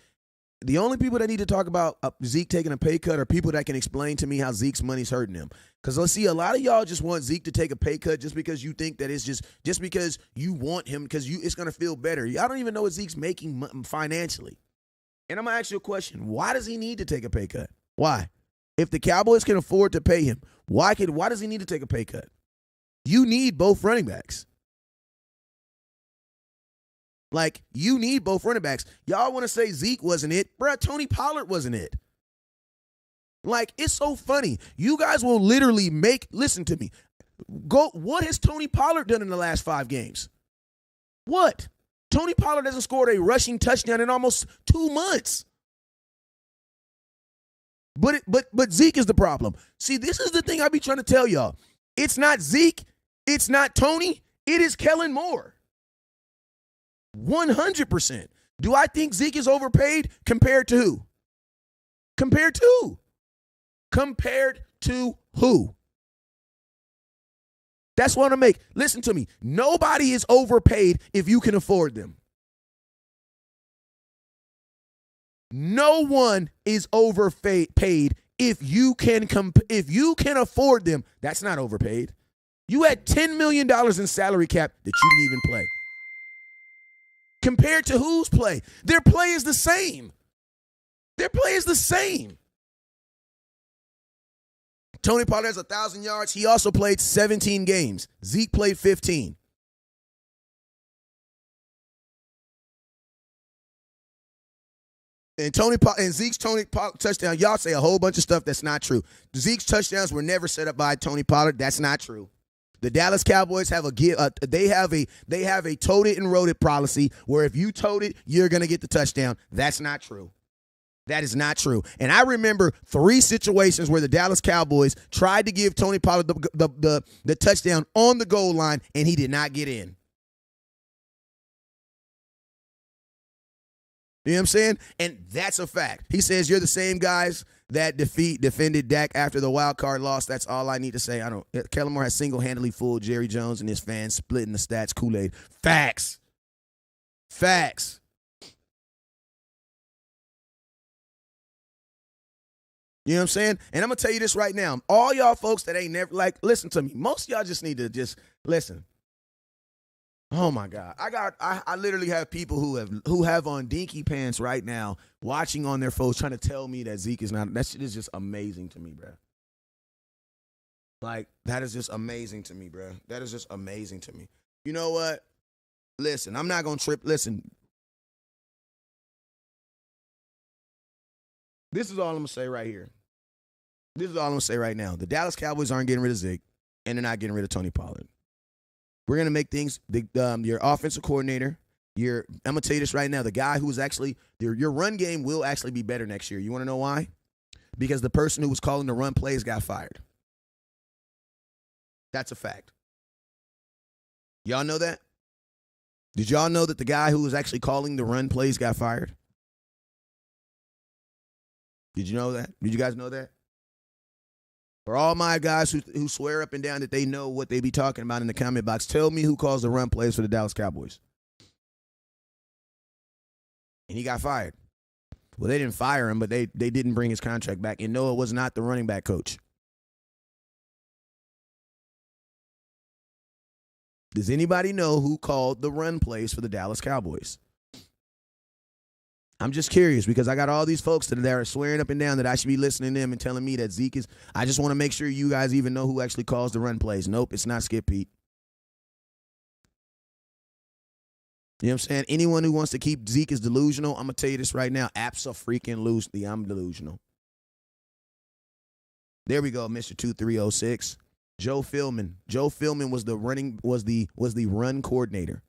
[SPEAKER 1] The only people that need to talk about Zeke taking a pay cut are people that can explain to me how Zeke's money's hurting him. Because let's see, a lot of y'all just want Zeke to take a pay cut just because you think that it's just because you want him because it's going to feel better. Y'all don't even know what Zeke's making financially. And I'm going to ask you a question. Why does he need to take a pay cut? Why? If the Cowboys can afford to pay him, why does he need to take a pay cut? You need both running backs. Like, you need both running backs. Y'all want to say Zeke wasn't it? Bruh, Tony Pollard wasn't it. Like, it's so funny. You guys will literally listen to me. What has Tony Pollard done in the last 5 games? What? Tony Pollard hasn't scored a rushing touchdown in almost 2 months. But Zeke is the problem. See, this is the thing I be trying to tell y'all. It's not Zeke. It's not Tony. It is Kellen Moore. 100%. Do I think Zeke is overpaid? Compared to who? Compared to who? Compared to who? That's what I make. Listen to me. Nobody is overpaid if you can afford them. No one is overpaid if you can afford them. That's not overpaid. You had $10 million in salary cap that you didn't even play. Compared to whose play? Their play is the same. Their play is the same. Tony Pollard has 1,000 yards. He also played 17 games. Zeke played 15. And Zeke's touchdown, y'all say a whole bunch of stuff that's not true. Zeke's touchdowns were never set up by Tony Pollard. That's not true. The Dallas Cowboys have they have a tote it and wrote it policy where if you tote it, you're going to get the touchdown. That's not true. That is not true. And I remember 3 situations where the Dallas Cowboys tried to give Tony Pollard the touchdown on the goal line, and he did not get in. You know what I'm saying? And that's a fact. He says you're the same guys that defended Dak after the wild card loss. That's all I need to say. Kellen Moore has single-handedly fooled Jerry Jones and his fans, splitting the stats Kool-Aid. Facts. Facts. You know what I'm saying? And I'm going to tell you this right now. All y'all folks that ain't never, listen to me. Most of y'all just need to just listen. Oh, my God. I literally have people who have on dinky pants right now watching on their phones trying to tell me that Zeke is not. That shit is just amazing to me, bro. Like, that is just amazing to me, bro. That is just amazing to me. You know what? Listen, I'm not going to trip. Listen. This is all I'm going to say right here. This is all I'm going to say right now. The Dallas Cowboys aren't getting rid of Zeke, and they're not getting rid of Tony Pollard. We're going to make things, your offensive coordinator, I'm going to tell you this right now, the guy who's actually, your run game will actually be better next year. You want to know why? Because the person who was calling the run plays got fired. That's a fact. Y'all know that? Did y'all know that the guy who was actually calling the run plays got fired? Did you know that? Did you guys know that? For all my guys who swear up and down that they know what they be talking about in the comment box, tell me who calls the run plays for the Dallas Cowboys. And he got fired. Well, they didn't fire him, but they didn't bring his contract back. And no, it was not the running back coach. Does anybody know who called the run plays for the Dallas Cowboys? I'm just curious because I got all these folks that are swearing up and down that I should be listening to them and telling me that Zeke is. I just want to make sure you guys even know who actually calls the run plays. Nope, it's not Skip Pete. You know what I'm saying? Anyone who wants to keep Zeke as delusional, I'm going to tell you this right now. Abso-freaking-loosely, I'm delusional. There we go, Mr. 2306. Joe Philman. Joe Philman was the run coordinator.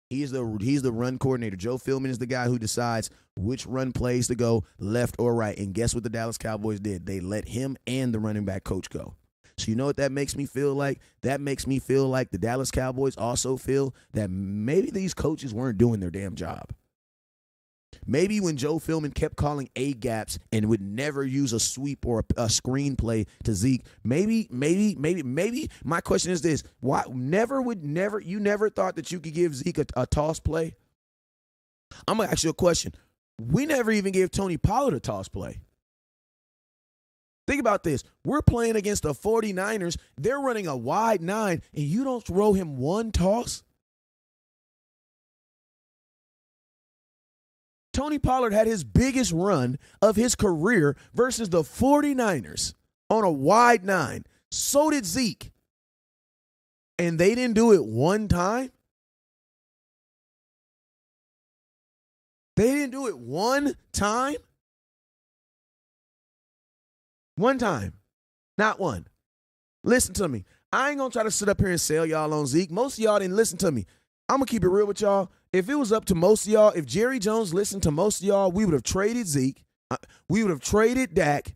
[SPEAKER 1] He's the run coordinator. Joe Philman is the guy who decides which run plays to go left or right. And guess what the Dallas Cowboys did? They let him and the running back coach go. So you know what that makes me feel like? That makes me feel like the Dallas Cowboys also feel that maybe these coaches weren't doing their damn job. Maybe when Joe Philman kept calling A gaps and would never use a sweep or a screen play to Zeke, maybe my question is this: why you never thought that you could give Zeke a toss play? I'm gonna ask you a question. We never even gave Tony Pollard a toss play. Think about this. We're playing against the 49ers. They're running a wide 9, and you don't throw him one toss? Tony Pollard had his biggest run of his career versus the 49ers on a wide nine. So did Zeke. And they didn't do it one time? They didn't do it one time? One time. Not one. Listen to me. I ain't going to try to sit up here and sell y'all on Zeke. Most of y'all didn't listen to me. I'm going to keep it real with y'all. If it was up to most of y'all, if Jerry Jones listened to most of y'all, we would have traded Zeke. We would have traded Dak.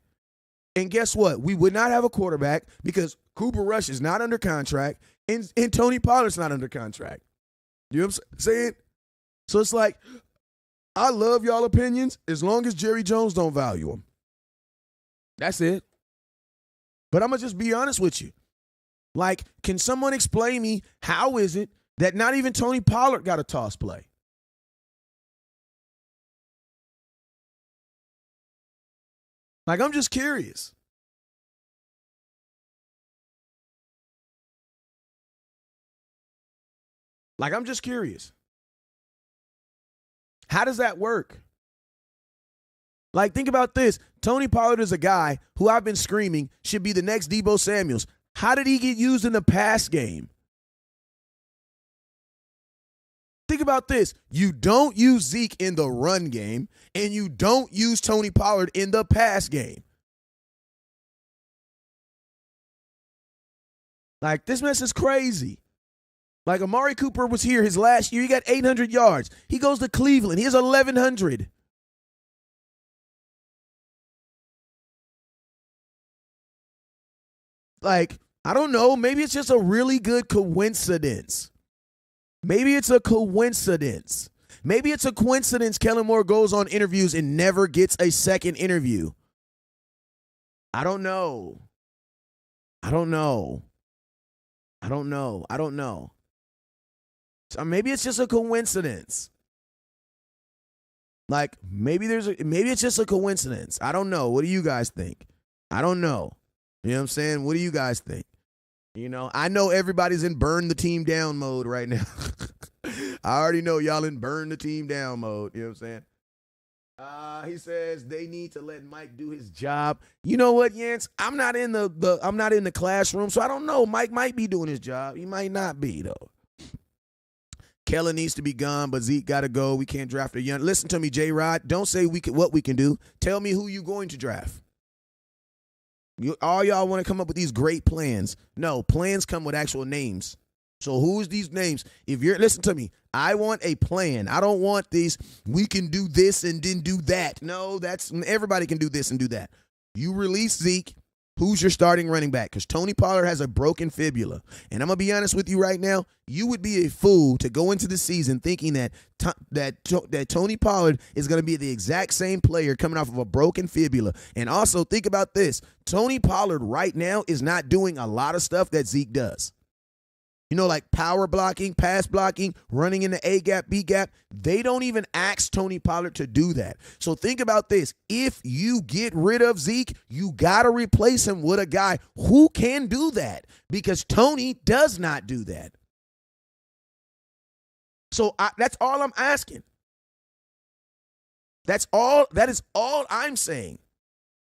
[SPEAKER 1] And guess what? We would not have a quarterback because Cooper Rush is not under contract and Tony Pollard's not under contract. You know what I'm saying? So it's like, I love y'all opinions as long as Jerry Jones don't value them. That's it. But I'm going to just be honest with you. Like, can someone explain me how is it that not even Tony Pollard got a toss play? Like, I'm just curious. Like, I'm just curious. How does that work? Like, think about this. Tony Pollard is a guy who I've been screaming should be the next Deebo Samuels. How did he get used in the pass game? Think about this. You don't use Zeke in the run game, and you don't use Tony Pollard in the pass game. Like, this mess is crazy. Like, Amari Cooper was here his last year. He got 800 yards. He goes to Cleveland. He has 1,100. Like, I don't know. Maybe it's just a really good coincidence. Maybe it's a coincidence. Maybe it's a coincidence Kellen Moore goes on interviews and never gets a second interview. I don't know. I don't know. I don't know. I don't know. So maybe it's just a coincidence. Like, maybe it's just a coincidence. I don't know. What do you guys think? I don't know. You know what I'm saying? What do you guys think? You know, I know everybody's in burn the team down mode right now. I already know y'all in burn the team down mode. You know what I'm saying? He says they need to let Mike do his job. You know what, Yance? I'm not in the classroom, so I don't know. Mike might be doing his job. He might not be, though. Kellen needs to be gone, but Zeke got to go. We can't draft a young. Listen to me, J-Rod. Don't say what we can do. Tell me who you going to draft. All y'all want to come up with these great plans. No, plans come with actual names. So who's these names? Listen to me. I want a plan. I don't want these, we can do this and then do that. No, everybody can do this and do that. You release Zeke. Who's your starting running back? Because Tony Pollard has a broken fibula. And I'm going to be honest with you right now. You would be a fool to go into the season thinking that Tony Pollard is going to be the exact same player coming off of a broken fibula. And also think about this. Tony Pollard right now is not doing a lot of stuff that Zeke does. You know, like power blocking, pass blocking, running in the A gap, B gap. They don't even ask Tony Pollard to do that. So think about this. If you get rid of Zeke, you got to replace him with a guy who can do that because Tony does not do that. So that's all I'm asking. That is all I'm saying.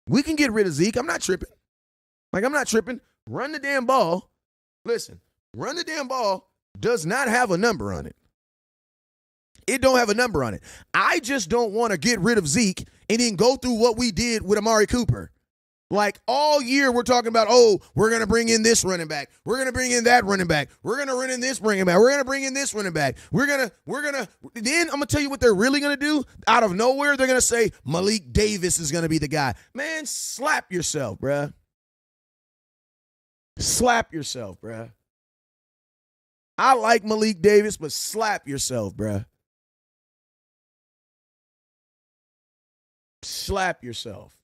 [SPEAKER 1] We can get rid of Zeke. I'm not tripping. I'm not tripping. Run the damn ball. Listen. Run the damn ball does not have a number on it. It don't have a number on it. I just don't want to get rid of Zeke and then go through what we did with Amari Cooper. Like all year we're talking about, we're going to bring in this running back. We're going to bring in that running back. We're going to run in this running back. We're going to bring in this running back. Then I'm going to tell you what they're really going to do. Out of nowhere, they're going to say Malik Davis is going to be the guy. Man, slap yourself, bruh. Slap yourself, bruh. I like Malik Davis, but slap yourself, bruh. Slap yourself.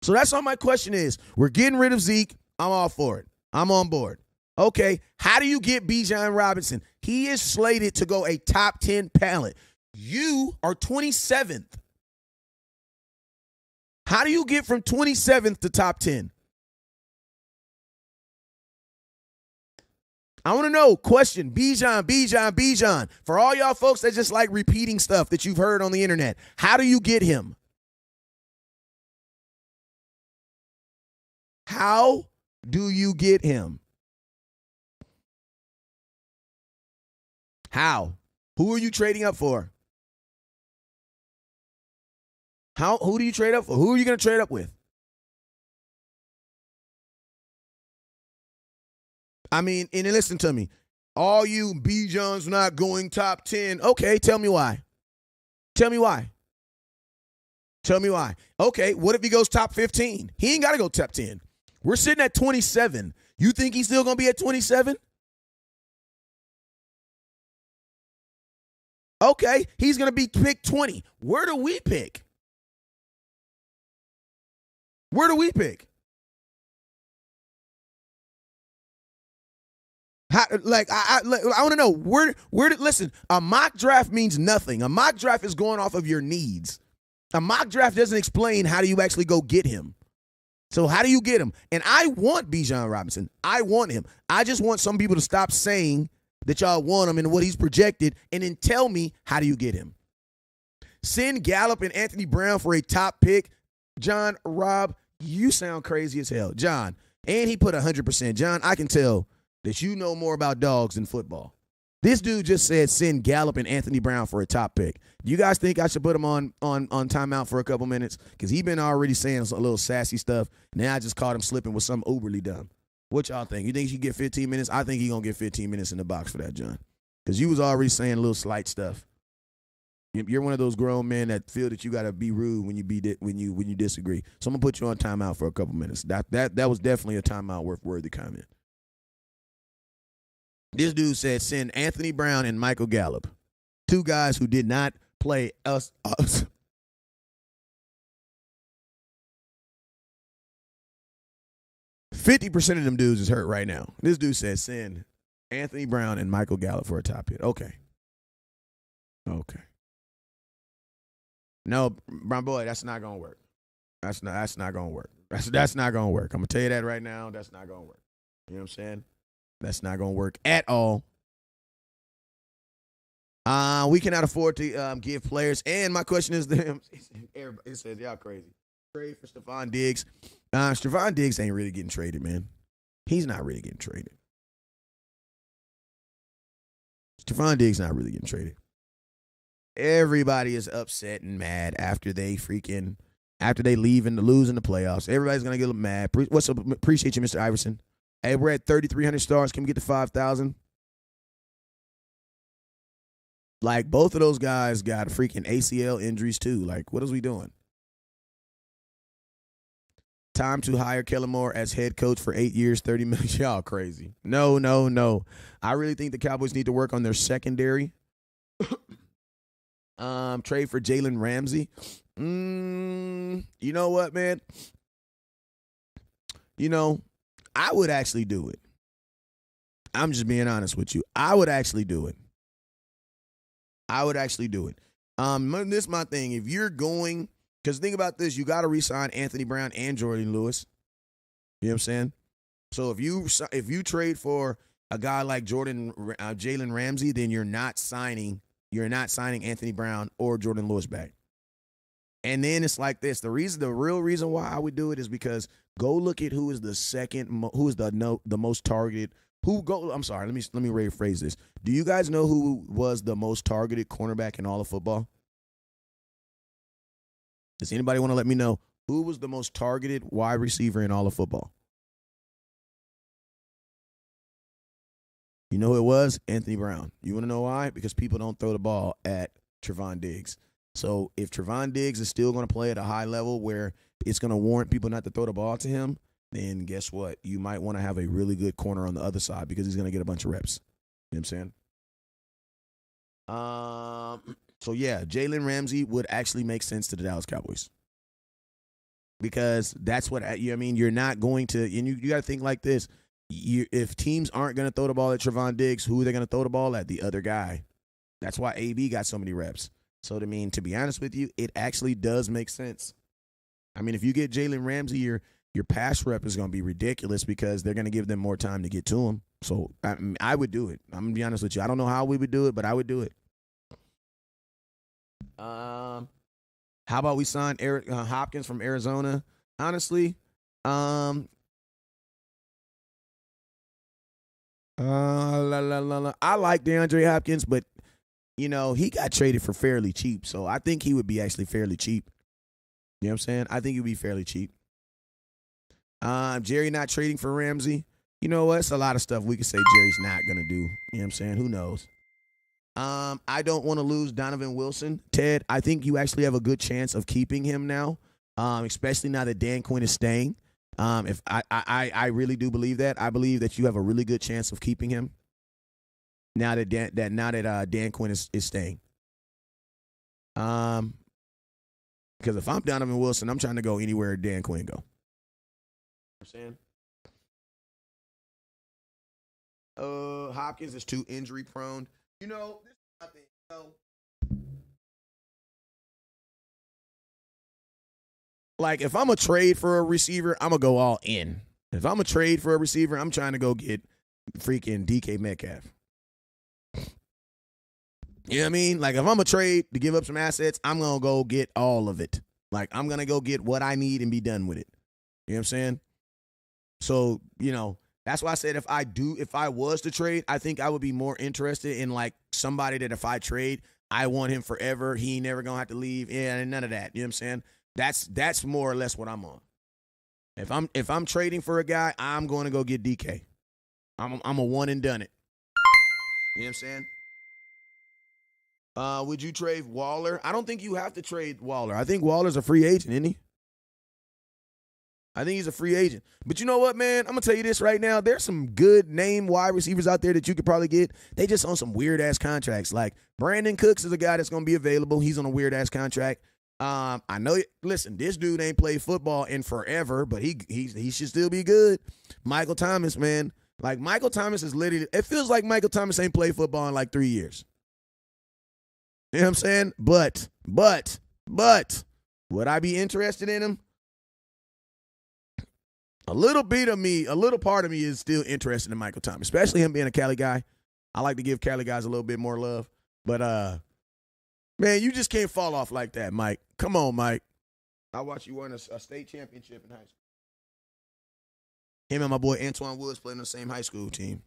[SPEAKER 1] So that's all my question is. We're getting rid of Zeke. I'm all for it. I'm on board. Okay, how do you get Bijan Robinson? He is slated to go a top 10 talent. You are 27th. How do you get from 27th to top 10? I want to know, question, Bijan. For all y'all folks that just like repeating stuff that you've heard on the internet, how do you get him? How do you get him? How? Who are you trading up for? Who do you trade up for? Who are you going to trade up with? I mean, and listen to me. All you Bijan's not going top 10. Okay, tell me why. Tell me why. Tell me why. Okay, what if he goes top 15? He ain't got to go top 10. We're sitting at 27. You think he's still going to be at 27? Okay, he's going to be picked 20. Where do we pick? Where do we pick? How, I want to know where listen, a mock draft means nothing. A mock draft is going off of your needs. A mock draft doesn't explain how do you actually go get him. So how do you get him? And I want Bijan Robinson. I want him. I just want some people to stop saying that y'all want him and what he's projected and then tell me how do you get him. Send Gallup and Anthony Brown for a top pick. John, Rob, you sound crazy as hell. John, and he put 100%. John, I can tell that you know more about dogs than football. This dude just said send Gallup and Anthony Brown for a top pick. Do you guys think I should put him on timeout for a couple minutes? Because he's been already saying a little sassy stuff. Now I just caught him slipping with something uberly dumb. What y'all think? You think he should get 15 minutes? I think he's going to get 15 minutes in the box for that, John. Because you was already saying a little slight stuff. You're one of those grown men that feel that you got to be rude when you disagree. So I'm going to put you on timeout for a couple minutes. That was definitely a timeout worthy comment. This dude said send Anthony Brown and Michael Gallup, two guys who did not play us. 50% of them dudes is hurt right now. This dude said send Anthony Brown and Michael Gallup for a top hit. Okay. No, my boy, that's not gonna work. That's not gonna work. That's not gonna work. I'm gonna tell you that right now. That's not gonna work. You know what I'm saying? That's not going to work at all. We cannot afford to give players. And my question is to him. It says, y'all crazy. Trade for Stephon Diggs. Stephon Diggs ain't really getting traded, man. He's not really getting traded. Stephon Diggs not really getting traded. Everybody is upset and mad after they leave and lose in the playoffs. Everybody's going to get mad. What's up? Appreciate you, Mr. Iverson. Hey, we're at 3,300 stars. Can we get to 5,000? Like, both of those guys got freaking ACL injuries, too. Like, what is we doing? Time to hire Kellen Moore as head coach for 8 years, $30 million. Y'all crazy. No. I really think the Cowboys need to work on their secondary. Trade for Jalen Ramsey. You know what, man? I would actually do it. I'm just being honest with you. I would actually do it. This is my thing. If you're going, because think about this, you got to re-sign Anthony Brown and Jordan Lewis. You know what I'm saying? So if you trade for a guy like Jalen Ramsey, then you're not signing Anthony Brown or Jordan Lewis back. And then it's like this. The real reason why I would do it is because go look at who is the most targeted. I'm sorry. Let me rephrase this. Do you guys know who was the most targeted cornerback in all of football? Does anybody want to let me know who was the most targeted wide receiver in all of football? You know who it was? Anthony Brown. You want to know why? Because people don't throw the ball at Trevon Diggs. So if Trevon Diggs is still going to play at a high level where it's going to warrant people not to throw the ball to him, then guess what? You might want to have a really good corner on the other side because he's going to get a bunch of reps. You know what I'm saying? So, yeah, Jalen Ramsey would actually make sense to the Dallas Cowboys. Because that's what, you're not going to, and you got to think like this. If teams aren't going to throw the ball at Trevon Diggs, who are they going to throw the ball at? The other guy. That's why AB got so many reps. So, to be honest with you, it actually does make sense. If you get Jalen Ramsey, your pass rep is going to be ridiculous because they're going to give them more time to get to him. So I would do it. I'm going to be honest with you. I don't know how we would do it, but I would do it. How about we sign Eric Hopkins from Arizona? Honestly, I like DeAndre Hopkins, but he got traded for fairly cheap, so I think he would be actually fairly cheap. You know what I'm saying? I think he'd be fairly cheap. Jerry not trading for Ramsey. You know what? It's a lot of stuff we could say Jerry's not gonna do. You know what I'm saying? Who knows? I don't want to lose Donovan Wilson. Ted, I think you actually have a good chance of keeping him now, especially now that Dan Quinn is staying. If I really do believe that. I believe that you have a really good chance of keeping him now that Dan Quinn is staying. Because if I'm Donovan Wilson, I'm trying to go anywhere Dan Quinn go. You know what I'm saying? Hopkins is too injury prone. This is nothing. Like if I'm a trade for a receiver, I'm gonna go all in. If I'm a trade for a receiver, I'm trying to go get freaking DK Metcalf. You know what I mean? Like if I'm a trade to give up some assets, I'm gonna go get all of it. Like I'm gonna go get what I need and be done with it. You know what I'm saying? So, that's why I said if I was to trade, I think I would be more interested in like somebody that if I trade, I want him forever. He ain't never gonna have to leave. Yeah, and none of that. You know what I'm saying? That's more or less what I'm on. If I'm trading for a guy, I'm going to go get DK. I'm a one and done it. You know what I'm saying? Would you trade Waller? I don't think you have to trade Waller. I think Waller's a free agent, isn't he? I think he's a free agent. But you know what, man? I'm going to tell you this right now. There's some good name wide receivers out there that you could probably get. They just on some weird-ass contracts. Like Brandon Cooks is a guy that's going to be available. He's on a weird-ass contract. I know. Listen, this dude ain't played football in forever, but he should still be good. Michael Thomas, man. Like Michael Thomas is literally. It feels like Michael Thomas ain't played football in like 3 years. You know what I'm saying? But would I be interested in him? A little part of me is still interested in Michael Thomas, especially him being a Cali guy. I like to give Cali guys a little bit more love. But, man, you just can't fall off like that, Mike. Come on, Mike. I watched you win a state championship in high school. Him and my boy Antoine Woods playing on the same high school team.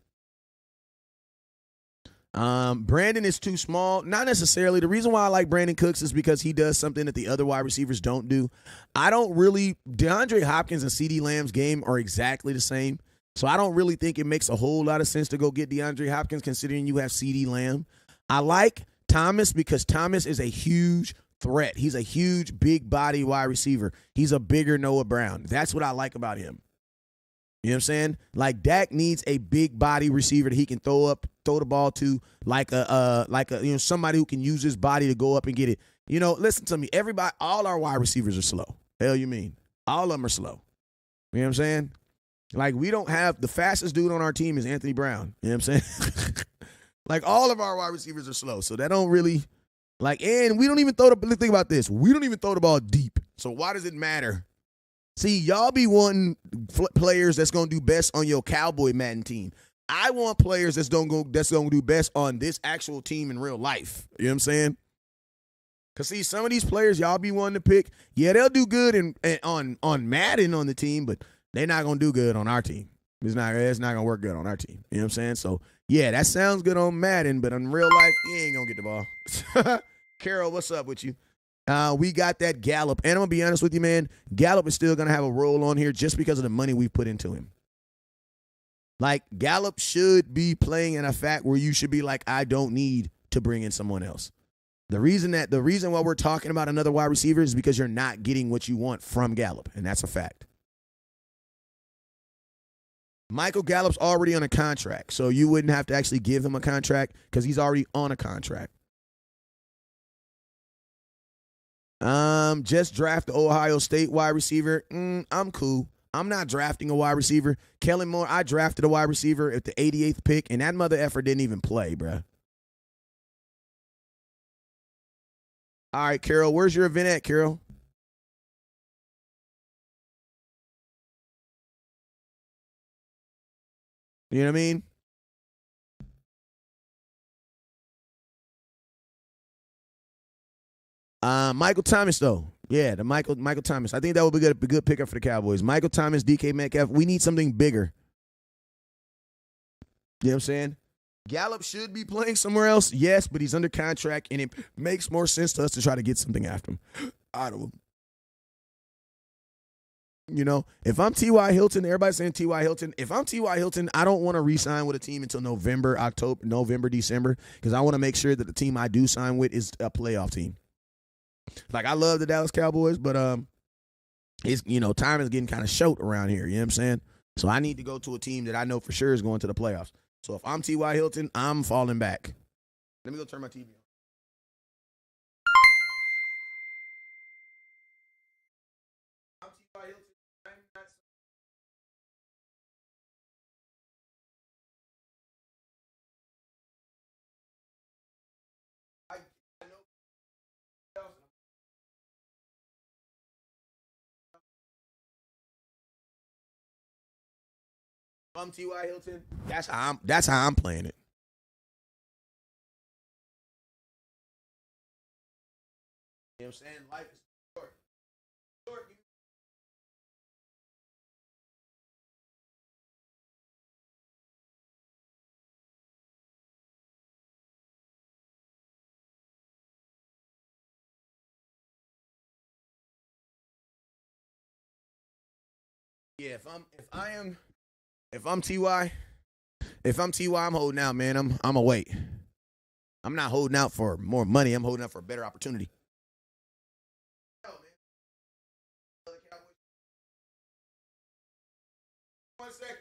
[SPEAKER 1] Brandon is too small. Not necessarily. The reason why I like Brandon Cooks is because he does something that the other wide receivers don't do. DeAndre Hopkins and CeeDee Lamb's game are exactly the same. So I don't really think it makes a whole lot of sense to go get DeAndre Hopkins considering you have CeeDee Lamb. I like Thomas because Thomas is a huge threat. He's a huge, big body wide receiver. He's a bigger Noah Brown. That's what I like about him. You know what I'm saying? Like Dak needs a big body receiver that he can throw the ball to, like somebody who can use his body to go up and get it. Listen to me. All our wide receivers are slow. Hell, you mean? All of them are slow. You know what I'm saying? Like we don't have the fastest dude on our team is Anthony Brown. You know what I'm saying? Like all of our wide receivers are slow, so that don't really and we don't even think about this. We don't even throw the ball deep. So why does it matter? See, y'all be wanting players that's going to do best on your Cowboy Madden team. I want players that's going to do best on this actual team in real life. You know what I'm saying? Because, see, some of these players y'all be wanting to pick, yeah, they'll do good on Madden on the team, but they're not going to do good on our team. It's not going to work good on our team. You know what I'm saying? So, yeah, that sounds good on Madden, but in real life, you ain't going to get the ball. Carol, what's up with you? We got that Gallup. And I'm going to be honest with you, man. Gallup is still going to have a role on here just because of the money we've put into him. Like, Gallup should be playing in a fact where you should be like, I don't need to bring in someone else. The reason why we're talking about another wide receiver is because you're not getting what you want from Gallup, and that's a fact. Michael Gallup's already on a contract, so you wouldn't have to actually give him a contract because he's already on a contract. Just draft the Ohio State wide receiver. I'm cool. I'm not drafting a wide receiver. Kellen Moore, I drafted a wide receiver at the 88th pick, and that mother effer didn't even play, bruh. All right, Carol, where's your event at, Carol? You know what I mean? Michael Thomas, though. Yeah, the Michael Thomas. I think that would be a good pickup for the Cowboys. Michael Thomas, DK Metcalf. We need something bigger. You know what I'm saying? Gallup should be playing somewhere else, yes, but he's under contract, and it makes more sense to us to try to get something after him, out of him. You know, if I'm T.Y. Hilton, everybody's saying T.Y. Hilton. If I'm T.Y. Hilton, I don't want to re-sign with a team until November, December, because I want to make sure that the team I do sign with is a playoff team. Like, I love the Dallas Cowboys, but it's, time is getting kind of short around here. You know what I'm saying? So I need to go to a team that I know for sure is going to the playoffs. So if I'm T.Y. Hilton, I'm falling back. Let me go turn my TV on. I'm T.Y. Hilton. I know. If I'm T.Y. Hilton, that's how I'm playing it. You know what I'm saying? Life is short. Short. Yeah, if I'm Ty, I'm holding out, man. I'm a wait. I'm not holding out for more money. I'm holding out for a better opportunity. One second.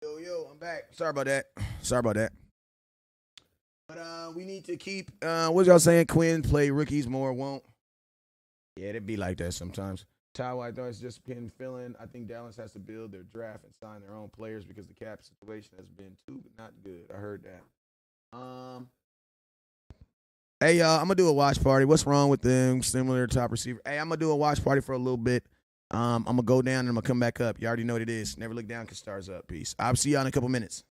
[SPEAKER 1] Yo, yo, I'm back. Sorry about that. Sorry about that. But we need to keep. What y'all saying? Quinn play rookies more. Won't. Yeah, it'd be like that sometimes. Ty White thought it's just been feeling. I think Dallas has to build their draft and sign their own players because the cap situation has been too not good. I heard that. Hey y'all, I'm gonna do a watch party. What's wrong with them? Similar top receiver. Hey, I'm gonna do a watch party for a little bit. I'm gonna go down and I'm gonna come back up. You already know what it is. Never look down, cause stars up. Peace. I'll see y'all in a couple minutes.